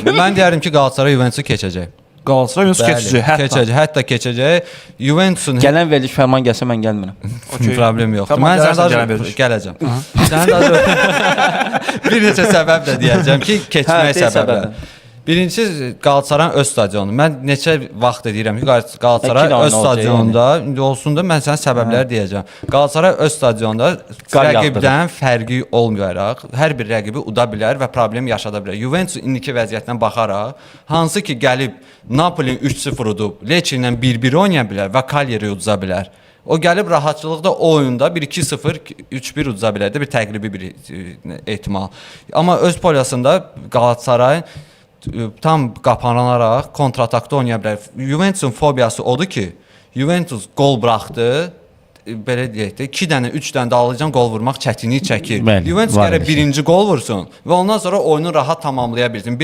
Mən deyərdim ki, Galatasaray Juventusu keçəcək. Galatasaray Juventus keçəcək. Keçəcək, hətta keçəcək. Juventusun Gələn veriliş fərman gəlsə mən gəlmirəm. problem yoxdur. Tamam, Mən gələrsən, sənə gələcəm. Sənə bir neçə səbəb də deyəcəm ki, keçmək səbəbləri. Birincisi Qalatasarayın öz stadionu. Mən neçə vaxt deyirəm ki, Qalatasaray öz stadionunda, indi olsun da mən sənə səbəbləri deyəcəm. Qalatasaray öz stadionunda rəqibdən fərqi olmayaraq hər bir rəqibi uda bilər və problem yaşada bilər. Juventus indiki vəziyyətdən baxaraq, hansı ki gəlib Napolini 3-0 udub, Lecce-ilə 1-1 oynaya bilər və Cagliari uduza bilər. O gəlib rahatçılıqda o oyunda 1-2-0, 3-1 uduza bilər də bir təqribi bir ehtimal. Amma öz polyasında Qalatasaray tam qapanaraq kontratakda oynaya bilər. Juventusun fobiyası odur ki, Juventus gol buraxdı, belə deyək də 2 dənə, 3 dənə dağılıcan gol vurmaq çətinlik çəkir. Juventus gərək birinci gol vursun və ondan sonra oyunu rahat tamamlaya bilsin.